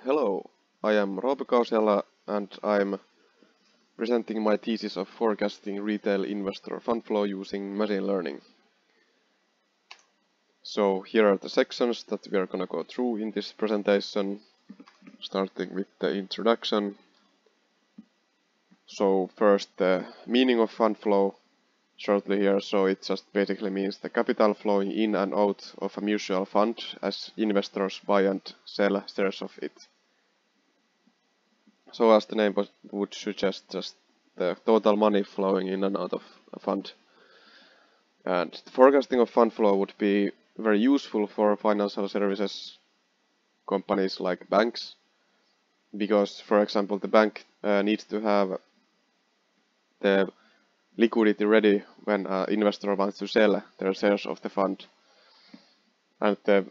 Hello, I am Roope Kausela and I'm presenting my thesis of forecasting retail investor fund flow using machine learning. So here are the sections that we are gonna go through in this presentation, starting with the introduction. So first the meaning of fund flow shortly here. So it just basically means the capital flowing in and out of a mutual fund as investors buy and sell shares of it. So as the name would suggest, just the total money flowing in and out of a fund. And the forecasting of fund flow would be very useful for financial services companies like banks, because, for example, the bank needs to have the liquidity ready when an investor wants to sell their shares of the fund. And the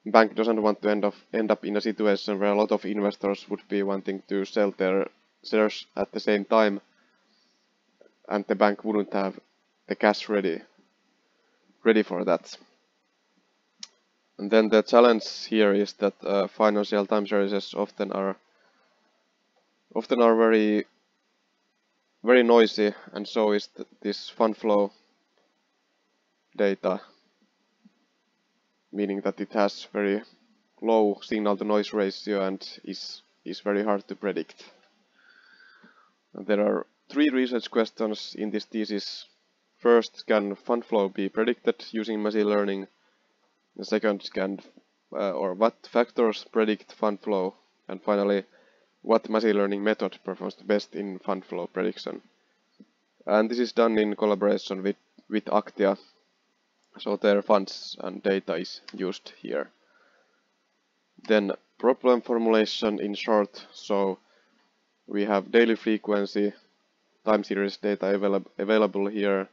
bank doesn't want to end up in a situation where a lot of investors would be wanting to sell their shares at the same time, and the bank wouldn't have the cash ready for that. And then the challenge here is that financial time series often are very noisy, and so is this fund flow data, meaning that it has very low signal to noise ratio and is very hard to predict. And there are three research questions in this thesis. First, can fund flow be predicted using machine learning? The second, what factors predict fund flow? And finally, what machine learning method performs the best in fund flow prediction? And this is done in collaboration with Actia, so their funds and data is used here. Then problem formulation in short. So we have daily frequency time series data available here,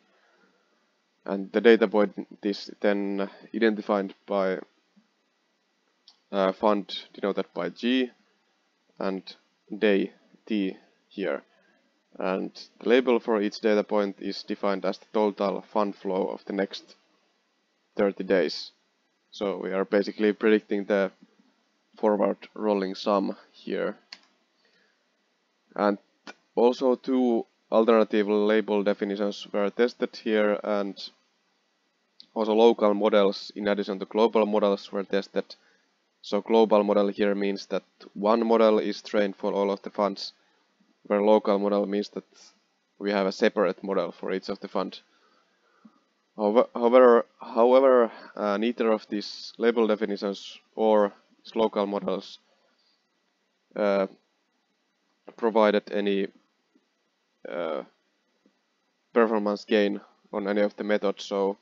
and the data point is then identified by fund denoted by G and day T here. And the label for each data point is defined as the total fund flow of the next 30 days. So we are basically predicting the forward rolling sum here. And also two alternative label definitions were tested here, and also local models in addition to global models were tested. So global model here means that one model is trained for all of the funds, where local model means that we have a separate model for each of the funds. However, neither of these label definitions or local models provided any performance gain on any of the methods, so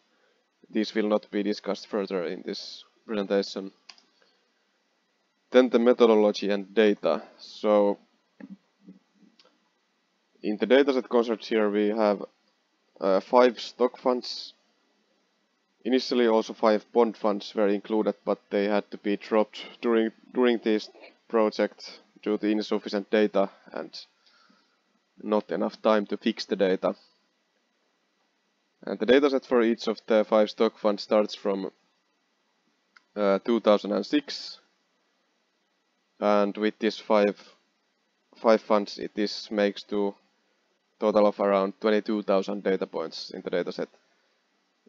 this will not be discussed further in this presentation. Then the methodology and data. So in the dataset concept here we have 5 stock funds. Initially also 5 bond funds were included, but they had to be dropped during this project due to insufficient data and not enough time to fix the data. And the dataset for each of the 5 stock funds starts from 2006, and with these 5 funds this makes to total of around 22,000 data points in the dataset.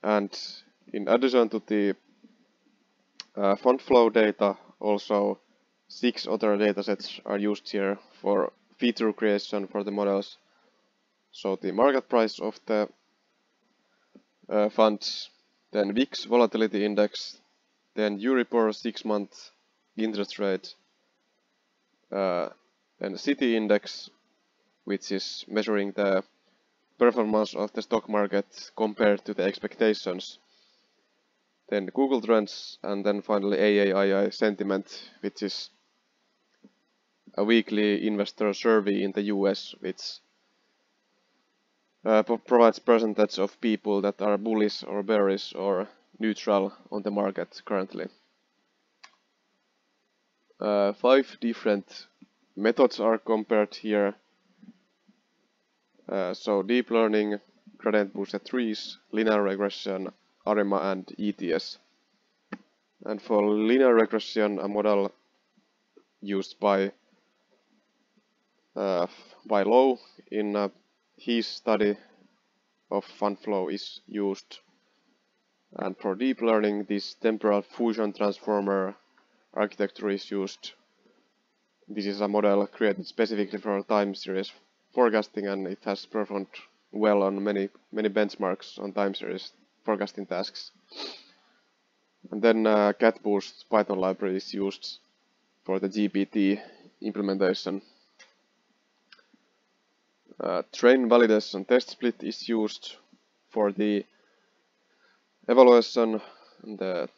And in addition to the fund flow data, also 6 other datasets are used here for feature creation for the models. So the market price of the funds, then VIX volatility index, then Euribor 6-month interest rate, then Citi index, which is measuring the performance of the stock market compared to the expectations, then Google Trends, and then finally AAII sentiment, which is a weekly investor survey in the US, which provides percentage of people that are bullish or bearish or neutral on the market currently. 5 different methods are compared here. So deep learning, gradient boosted trees, linear regression, ARIMA and ETS. And for linear regression, a model used by Lowe in his study of FunFlow is used. And for deep learning, this temporal fusion transformer architecture is used. This is a model created specifically for time series forecasting, and it has performed well on many benchmarks on time series forecasting tasks. And then CatBoost Python library is used for the GPT implementation. Train validation test split is used for the evaluation, and the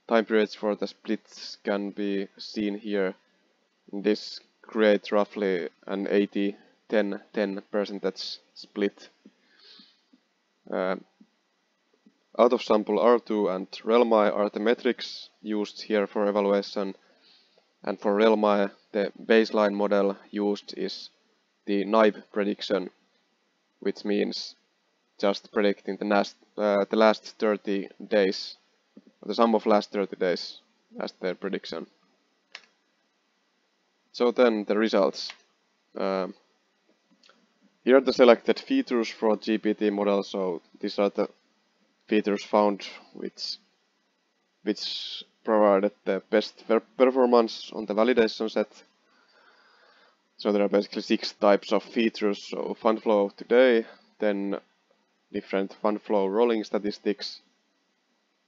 time periods for the splits can be seen here. This creates roughly an 80-10-10% split. Out of sample R2 and RealMi are the metrics used here for evaluation, and for RealMi the baseline model used is the naive prediction, which means just predicting the last 30 days, the sum of last 30 days as their prediction. So then the results. Here are the selected features for GPT model. So these are the features found which provided the best performance on the validation set. So there are basically 6 types of features. So FunFlow today, then different FunFlow rolling statistics,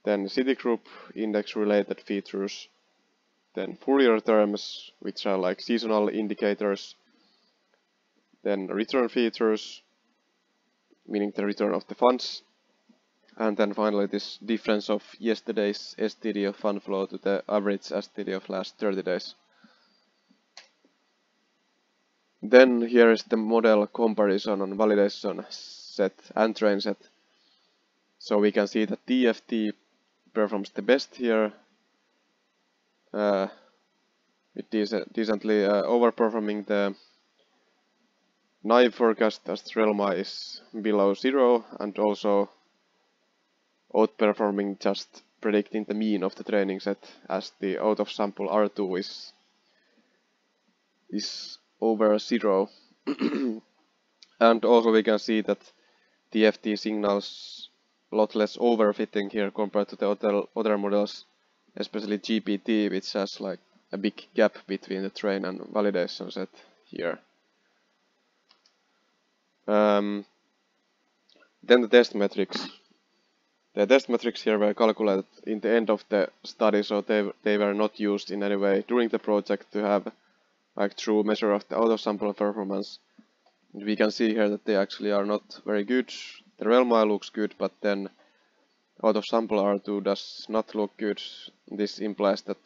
then Citigroup index related features, then Fourier terms, which are like seasonal indicators, then return features, meaning the return of the funds, and then finally this difference of yesterday's STD of FunFlow to the average STD of last 30 days. Then here is the model comparison on validation set and train set. So we can see that TFT performs the best here, it is decently overperforming the naive forecast as RealMi is below 0, and also outperforming just predicting the mean of the training set, as the out of sample R2 is over 0. And also we can see that TFT signals a lot less overfitting here compared to the other models, especially GPT, which has like a big gap between the train and validation set here. Then the test metrics. The test metrics here were calculated in the end of the study, so they were not used in any way during the project to have like true measure of the out of sample performance. And we can see here that they actually are not very good. The RealMi looks good, but then out of sample R2 does not look good. This implies that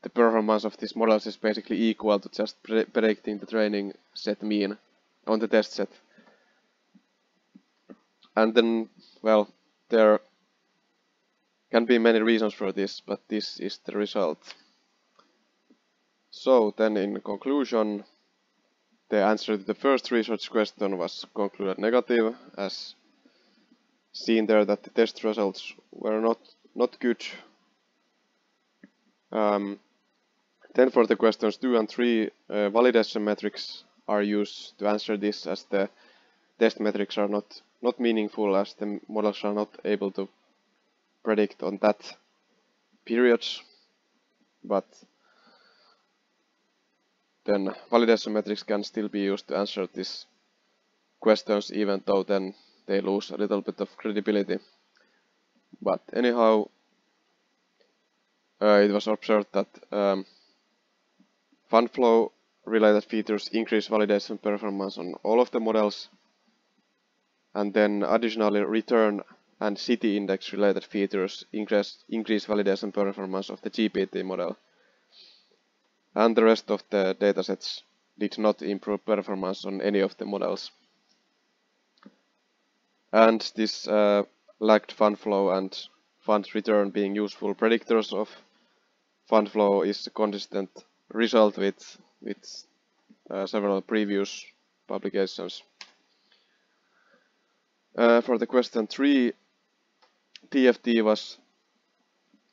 the performance of these models is basically equal to just predicting the training set mean on the test set. And then, well, there can be many reasons for this, but this is the result. So then in conclusion, the answer to the first research question was concluded negative, as seen there that the test results were not good. Then for the questions 2 and 3, validation metrics are used to answer this, as the test metrics are not meaningful, as the models are not able to predict on that period. But then validation metrics can still be used to answer these questions, even though then they lose a little bit of credibility. But anyhow, it was observed that FunFlow related features increase validation performance on all of the models, and then additionally return and city index related features increase validation performance of the GPT model. And the rest of the datasets did not improve performance on any of the models. And this lacked FunFlow and FunReturn being useful predictors of FunFlow is a consistent result with several previous publications. For the question 3, TFT was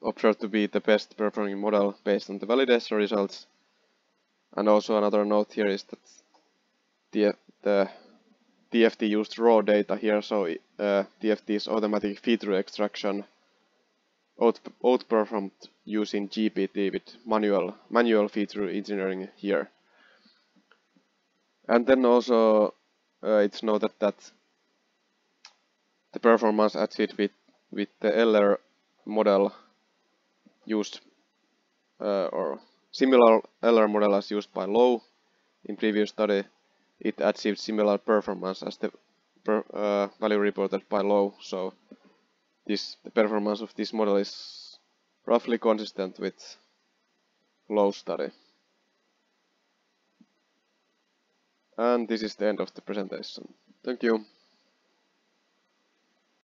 observed to be the best performing model based on the validation results. And also another note here is that the TFT used raw data here, so TFT's automatic feature extraction outperformed using GPT with manual feature engineering here. And then also it's noted that the performance achieved with the LR model used or similar LR model as used by Lowe in previous study, it achieved similar performance as the value reported by Lowe. So the performance of this model is roughly consistent with Lowe's study. And this is the end of the presentation. Thank you.